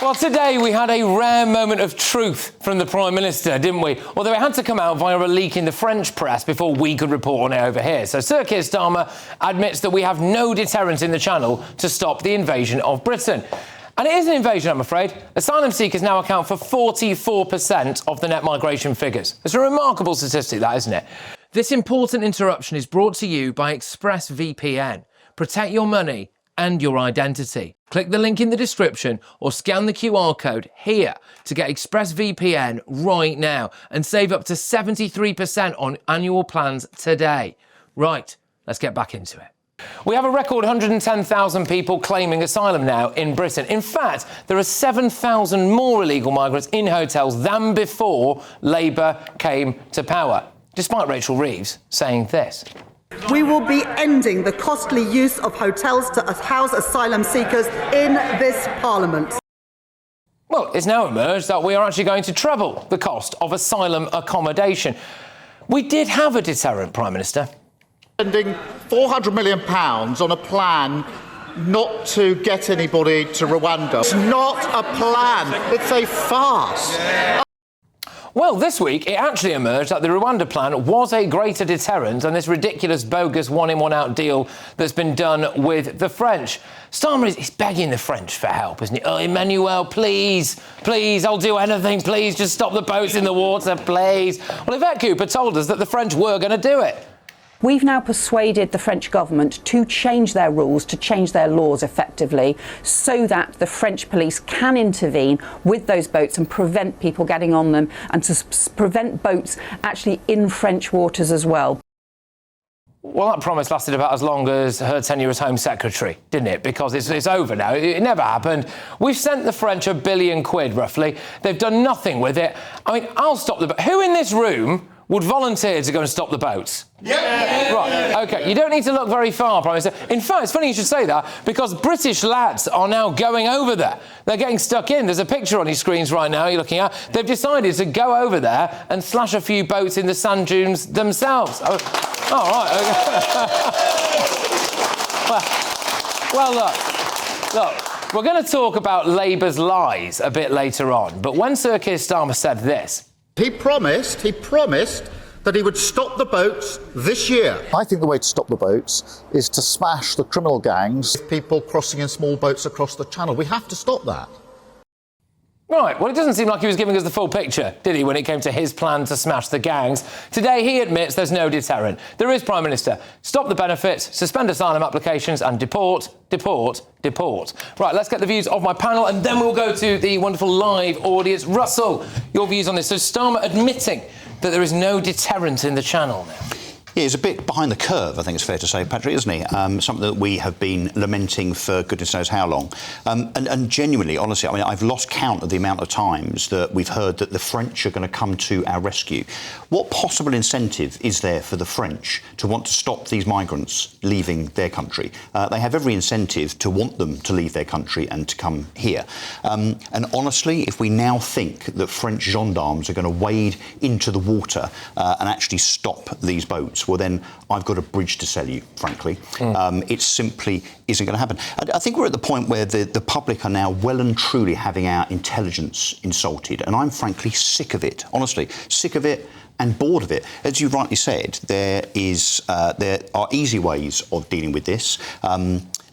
Well, today we had a rare moment of truth from the Prime Minister, didn't we? Although it had to come out via a leak in the French press before we could report on it over here. So Sir Keir Starmer admits that we have no deterrent in the Channel to stop the invasion of Britain. And it is an invasion, I'm afraid. Asylum seekers now account for 44% of the net migration figures. It's a remarkable statistic, that, isn't it? This important interruption is brought to you by ExpressVPN. Protect your money and your identity. Click the link in the description or scan the QR code here to get ExpressVPN right now and save up to 73% on annual plans today. Right, let's get back into it. We have a record 110,000 people claiming asylum now in Britain. In fact, there are 7,000 more illegal migrants in hotels than before Labour came to power, despite Rachel Reeves saying this. We will be ending the costly use of hotels to house asylum seekers in this Parliament. Well, it's now emerged that we are actually going to treble the cost of asylum accommodation. We did have a deterrent, Prime Minister. Spending £400 million on a plan not to get anybody to Rwanda. It's not a plan, it's a farce. Well, this week, it actually emerged that the Rwanda plan was a greater deterrent than this ridiculous, bogus one-in, one-out deal that's been done with the French. Starmer is begging the French for help, isn't he? Oh, Emmanuel, please, please, I'll do anything, please, just stop the boats in the water, please. Well, Yvette Cooper told us that the French were going to do it. We've now persuaded the French government to change their rules, to change their laws effectively, so that the French police can intervene with those boats and prevent people getting on them, and to prevent boats actually in French waters as well. Well, that promise lasted about as long as her tenure as Home Secretary, didn't it? Because it's over now. It never happened. We've sent the French £1 billion, roughly. They've done nothing with it. I mean, I'll stop the boat. Who in this room would volunteer to go and stop the boats? Yeah. Right, OK. You don't need to look very far, Prime Minister. In fact, it's funny you should say that, because British lads are now going over there. They're getting stuck in. There's a picture on your screens right now you're looking at. They've decided to go over there and slash a few boats in the sand dunes themselves. Oh, right. Okay. Look, we're going to talk about Labour's lies a bit later on, but when Sir Keir Starmer said this... He promised that he would stop the boats this year. I think the way to stop the boats is to smash the criminal gangs. People crossing in small boats across the Channel. We have to stop that. Right, well, it doesn't seem like he was giving us the full picture, did he, when it came to his plan to smash the gangs. Today, he admits there's no deterrent. There is, Prime Minister. Stop the benefits, suspend asylum applications and deport. Right, let's get the views of my panel and then we'll go to the wonderful live audience. Russell, your views on this. So Starmer admitting that there is no deterrent in the Channel now. Yeah, he's a bit behind the curve, I think it's fair to say, Patrick, isn't he? Something that we have been lamenting for goodness knows how long. And genuinely, honestly, I mean, I've lost count of the amount of times that we've heard that the French are going to come to our rescue. What possible incentive is there for the French to want to stop these migrants leaving their country? They have every incentive to want them to leave their country and to come here. And honestly, if we now think that French gendarmes are going to wade into the water and actually stop these boats, well, then I've got a bridge to sell you, frankly. It simply isn't going to happen. I think we're at the point where the public are now well and truly having our intelligence insulted, and I'm frankly sick of it, honestly, sick of it and bored of it. As you rightly said, there are easy ways of dealing with this.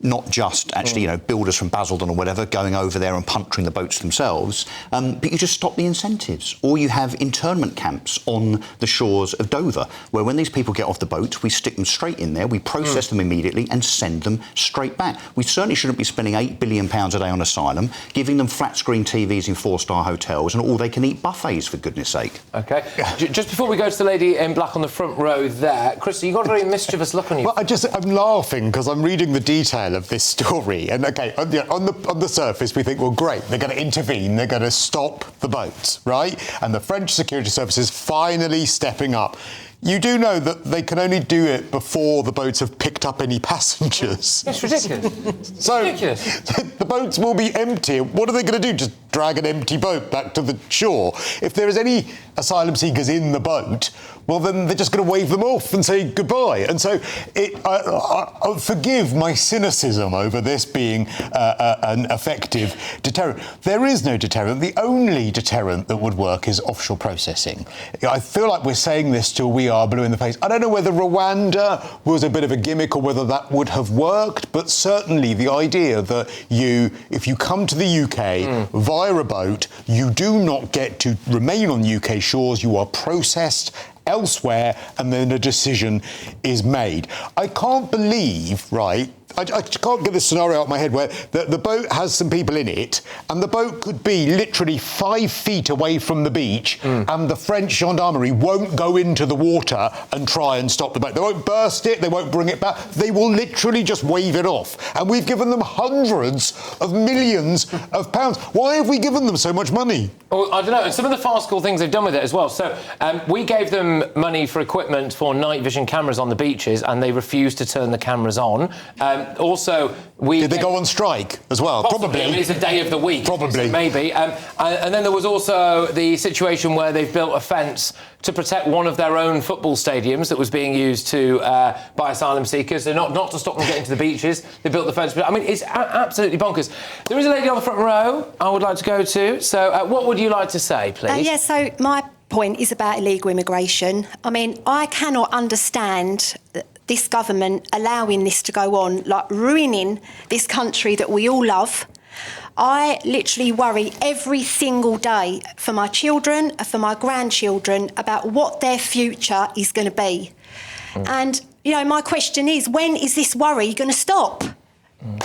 Not just actually, you know, builders from Basildon or whatever going over there and puncturing the boats themselves, but you just stop the incentives. Or you have internment camps on the shores of Dover, where when these people get off the boat, we stick them straight in there, we process them immediately and send them straight back. We certainly shouldn't be spending £8 billion a day on asylum, giving them flat-screen TVs in four-star hotels and all-they-can-eat buffets, for goodness sake. OK. Just before we go to the lady in black on the front row there, Christy, you've got a very mischievous look on you. Well, I'm laughing because I'm reading the detail of this story, and OK, on the surface we think, well, great, they're going to intervene, they're going to stop the boats, right? And the French security services finally stepping up. You do know that they can only do it before the boats have picked up any passengers. It's ridiculous. So ridiculous. the boats will be empty. What are they going to do? Just drag an empty boat back to the shore? If there is any asylum seekers in the boat, well, then they're just going to wave them off and say goodbye. And so I forgive my cynicism over this being an effective deterrent. There is no deterrent. The only deterrent that would work is offshore processing. I feel like we're saying this till we are blue in the face. I don't know whether Rwanda was a bit of a gimmick or whether that would have worked, but certainly the idea that if you come to the UK via a boat, you do not get to remain on UK shores, you are processed elsewhere, and then a decision is made. I can't believe, right, I can't get this scenario out of my head where the boat has some people in it, and the boat could be literally 5 feet away from the beach, and the French gendarmerie won't go into the water and try and stop the boat. They won't burst it, they won't bring it back, they will literally just wave it off. And we've given them hundreds of millions of pounds. Why have we given them so much money? Well, I don't know. Some of the farcical things they've done with it as well. So we gave them money for equipment for night vision cameras on the beaches, and they refused to turn the cameras on. Also, Did they go on strike as well? Probably. I mean, it's a day of the week. Probably. Maybe. And then there was also the situation where they've built a fence to protect one of their own football stadiums that was being used by asylum seekers. They're not to stop them getting to the beaches. They built the fence. I mean, it's absolutely bonkers. There is a lady on the front row I would like to go to. So what would you like to say, please? So my point is about illegal immigration. I mean, I cannot understand this government allowing this to go on, like ruining this country that we all love. I literally worry every single day for my children, for my grandchildren, about what their future is going to be. And, you know, my question is, when is this worry going to stop? I'm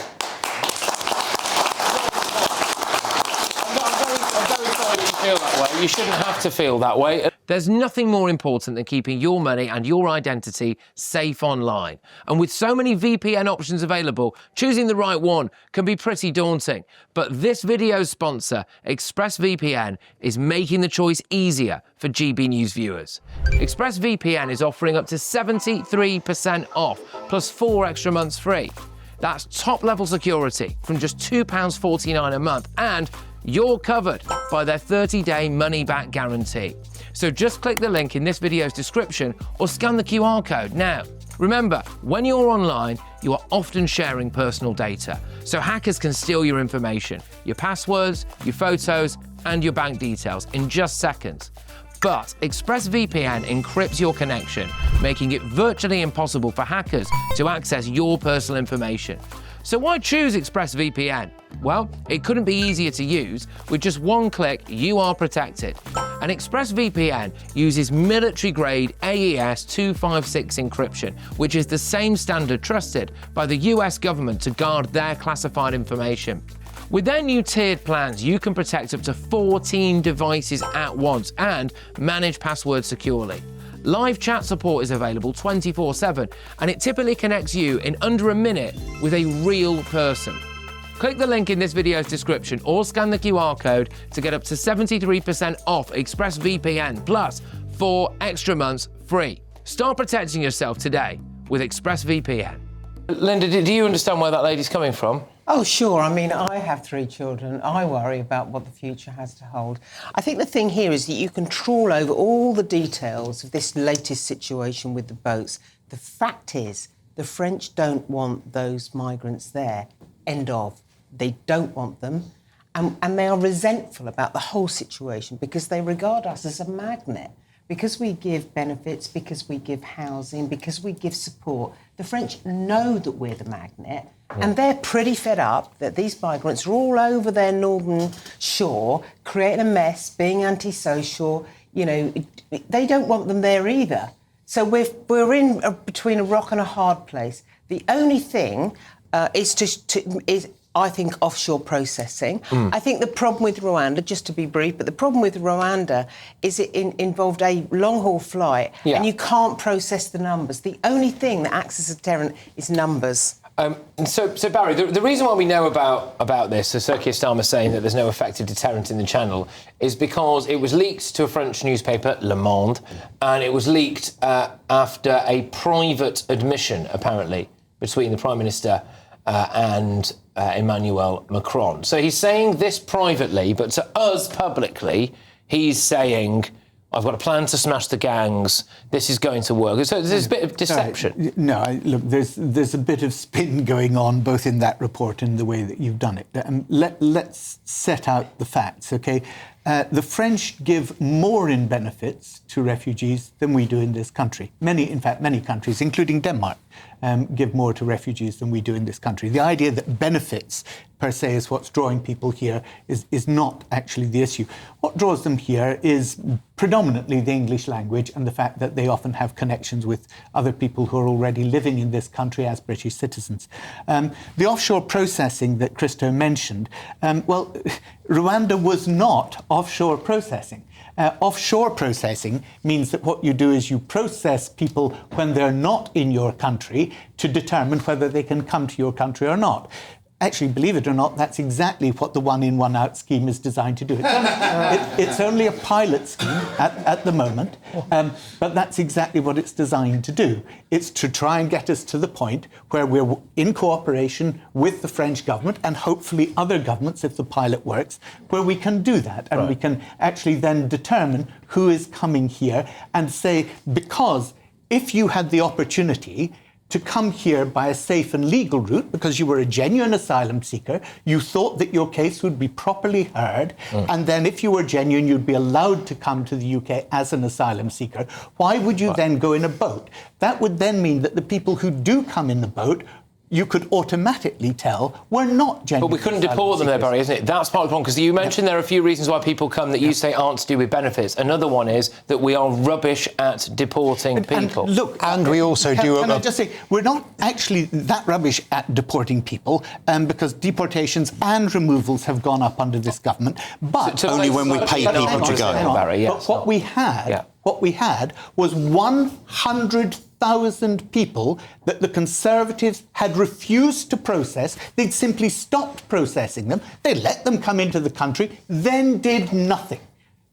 very sorry you feel that way. You shouldn't have to feel that way. There's nothing more important than keeping your money and your identity safe online. And with so many VPN options available, choosing the right one can be pretty daunting. But this video's sponsor, ExpressVPN, is making the choice easier for GB News viewers. ExpressVPN is offering up to 73% off, plus 4 extra months free. That's top-level security from just £2.49 a month, and you're covered by their 30-day money-back guarantee. So just click the link in this video's description or scan the QR code now. Remember, when you're online, you are often sharing personal data, so hackers can steal your information, your passwords, your photos, and your bank details in just seconds. But ExpressVPN encrypts your connection, making it virtually impossible for hackers to access your personal information. So why choose ExpressVPN? Well, it couldn't be easier to use. With just one click, you are protected. And ExpressVPN uses military-grade AES 256 encryption, which is the same standard trusted by the US government to guard their classified information. With their new tiered plans, you can protect up to 14 devices at once and manage passwords securely. Live chat support is available 24/7, and it typically connects you in under a minute with a real person. Click the link in this video's description or scan the QR code to get up to 73% off ExpressVPN, plus 4 extra months free. Start protecting yourself today with ExpressVPN. Linda, do you understand where that lady's coming from? Oh, sure. I mean, I have 3 children. I worry about what the future has to hold. I think the thing here is that you can trawl over all the details of this latest situation with the boats. The fact is, the French don't want those migrants there. End of. They don't want them. And they are resentful about the whole situation because they regard us as a magnet. Because we give benefits, because we give housing, because we give support, the French know that we're the magnet, and they're pretty fed up that these migrants are all over their northern shore, creating a mess, being antisocial. You know, they don't want them there either. So we're in between a rock and a hard place. The only thing is I think offshore processing. I think the problem with Rwanda, just to be brief, but the problem with Rwanda is it involved a long-haul flight, and you can't process the numbers. The only thing that acts as a deterrent is numbers. So Barry, the reason why we know about this, so Keir Starmer saying that there's no effective deterrent in the channel, is because it was leaked to a French newspaper, Le Monde, and it was leaked after a private admission, apparently, between the Prime Minister and Emmanuel Macron. So he's saying this privately, but to us publicly, he's saying, I've got a plan to smash the gangs. This is going to work. So there's a bit of deception. Look, there's a bit of spin going on both in that report and the way that you've done it. Let's set out the facts, OK? The French give more in benefits to refugees than we do in this country. In fact, many countries, including Denmark, give more to refugees than we do in this country. The idea that benefits per se is what's drawing people here is not actually the issue. What draws them here is predominantly the English language and the fact that they often have connections with other people who are already living in this country as British citizens. The offshore processing that Christo mentioned, Rwanda was not offshore processing. Offshore processing means that what you do is you process people when they're not in your country to determine whether they can come to your country or not. Actually, believe it or not, that's exactly what the one-in, one-out scheme is designed to do. It's only a pilot scheme at the moment, but that's exactly what it's designed to do. It's to try and get us to the point where we're in cooperation with the French government and hopefully other governments, if the pilot works, where we can do that. And we can actually then determine who is coming here and say, because if you had the opportunity to come here by a safe and legal route because you were a genuine asylum seeker, you thought that your case would be properly heard, and then if you were genuine, you'd be allowed to come to the UK as an asylum seeker. Why would you then go in a boat? That would then mean that the people who do come in the boat, you could automatically tell were not genuine. But we couldn't deport them there, Barry, isn't it? That's part of the problem, because you mentioned there are a few reasons why people come that you say aren't to do with benefits. Another one is that we are rubbish at deporting people. And we also Can I just say, we're not actually that rubbish at deporting people, because deportations and removals have gone up under this government. But only when we pay people to go. Barry, yes. But what we had was 100,000 people that the Conservatives had refused to process. They'd simply stopped processing them. They let them come into the country, then did nothing.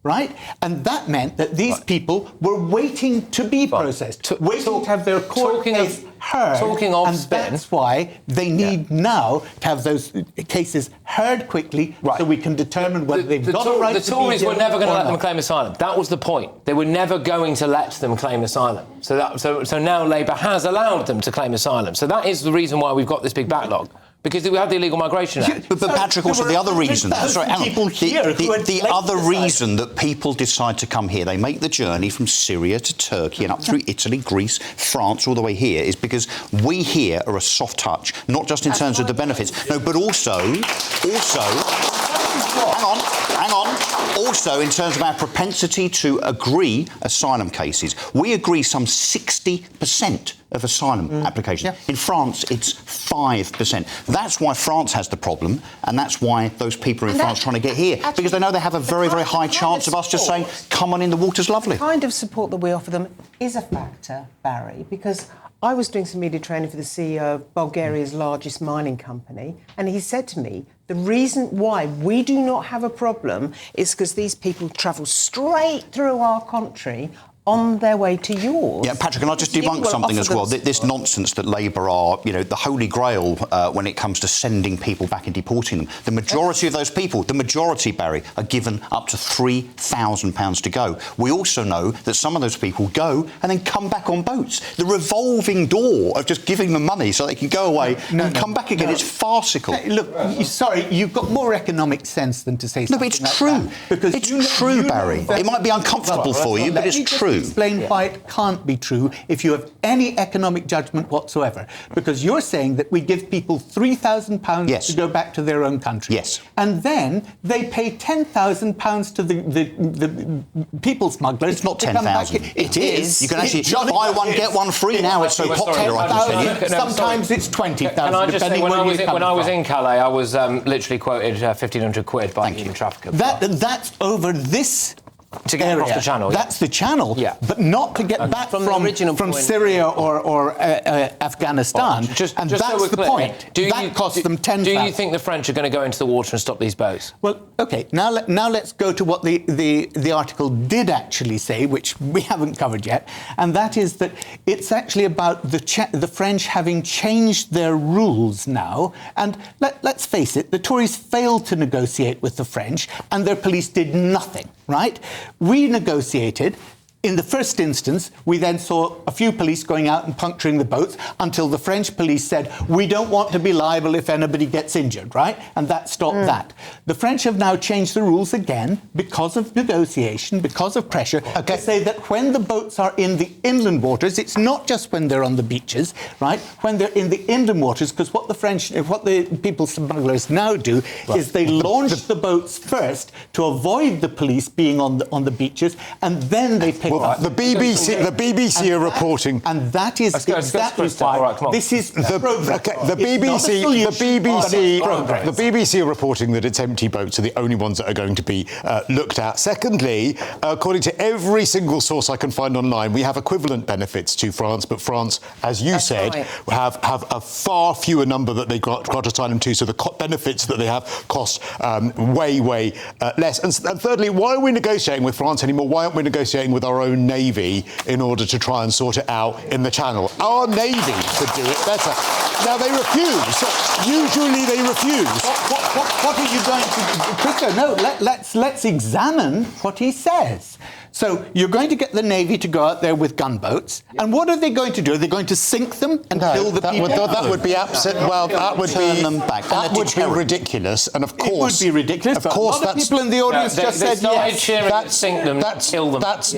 Right? And that meant that these people were waiting to be processed, waiting to have their court case heard. And that's why they need now to have those cases heard quickly so we can determine whether they've got a right to be here. The Tories were never going to let them claim asylum. That was the point. They were never going to let them claim asylum. So now Labour has allowed them to claim asylum. So that is the reason why we've got this big backlog. Because we have the Illegal Migration Act. But Patrick, also the other reason... Sorry, hang on. The other reason that people decide to come here, they make the journey from Syria to Turkey and up through Italy, Greece, France, all the way here, is because we here are a soft touch, not just in terms of the benefits, no, but also... Hang on. Also, in terms of our propensity to agree asylum cases, we agree some 60% of asylum applications. In France, it's 5%. That's why France has the problem, and that's why those people are in France trying to get here, because they know they have a very, very high chance of us just saying, come on in, the water's lovely. The kind of support that we offer them is a factor, Barry, because I was doing some media training for the CEO of Bulgaria's largest mining company, and he said to me, the reason why we do not have a problem is because these people travel straight through our country on their way to yours. Yeah, Patrick, can I just debunk something as well? This nonsense that Labour are, the holy grail when it comes to sending people back and deporting them. The majority of those people, Barry, are given up to £3,000 to go. We also know that some of those people go and then come back on boats. The revolving door of just giving them money so they can go away and come back again, it's farcical. Look, sorry, you've got more economic sense than to say something but it's true. Because it's true, Barry. It might be uncomfortable for you, but it's true. Explain why it can't be true if you have any economic judgment whatsoever. Because you're saying that we give people £3,000 to go back to their own country. Yes. And then they pay £10,000 to the people smugglers. It's not 10,000. It is. You can actually buy one, get one free now. It's so popular, I can tell you. Sometimes it's 20,000. Can I just say, when I was in Calais, I was literally quoted 1,500 quid by a human trafficker. That's over this To get across the channel. Yeah. That's the channel, but not to get back from the original from point. Syria or Afghanistan. So and that's we're the clear, point. That costs them 10,000. Do you think the French are going to go into the water and stop these boats? Well, OK, now let's go to what the article did actually say, which we haven't covered yet, and that is that it's actually about the French having changed their rules now. And let's face it, the Tories failed to negotiate with the French, and their police did nothing, right? We negotiated. In the first instance, we then saw a few police going out and puncturing the boats until the French police said, we don't want to be liable if anybody gets injured, right? And that stopped that. The French have now changed the rules again because of negotiation, because of pressure, to say that when the boats are in the inland waters, it's not just when they're on the beaches, right? When they're in the inland waters, because what the people smugglers now do is they launch the boats first to avoid the police being on the beaches, and then they pick up. The BBC are reporting, and that is exactly why this is the BBC are reporting that its empty boats are the only ones that are going to be looked at. Secondly, according to every single source I can find online, we have equivalent benefits to France, but France, as you said, have a far fewer number that they got asylum to, so the benefits that they have cost way less. And thirdly, why are we negotiating with France anymore? Why aren't we negotiating with our own Navy in order to try and sort it out in the Channel? Our Navy could do it better. Now, they refuse. Usually they refuse. What are you going to... Christo, no, let's examine what he says. So you're going to get the Navy to go out there with gunboats, and what are they going to do? Are they going to sink them and kill the people? That would be absent. Well, that would turn them back. That would be ridiculous. And of course, it would be ridiculous. Of course, a lot of people in the audience just said yes. Sink them, kill them. That's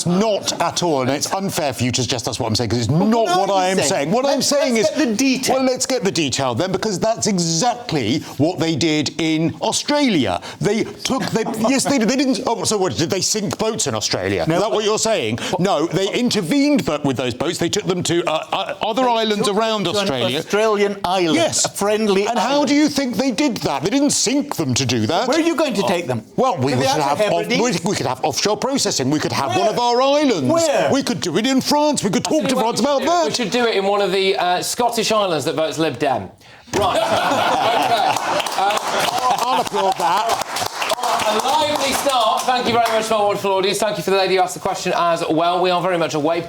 not at all, and it's unfair for you to suggest that's what I'm saying, because it's not what I am saying. What I'm saying is, the detail. Well, let's get the detail then, because that's exactly what they did in Australia. Yes, they did. They didn't. Oh, so what? Did they sink boats in Australia? No, is that what you're saying? No, they intervened with those boats. They took them to other islands around Australia. An Australian island. Yes, a friendly. And how do you think they did that? They didn't sink them to do that. Where are you going to take them? Well, we could have offshore processing. We could have one of our islands. Where? We could do it in France. We could talk to France about that. We should do it in one of the Scottish islands that votes Lib Dem. Right. I'll applaud that. A lively start. Thank you very much to our wonderful audience. Thank you for the lady who asked the question as well. We are very much away.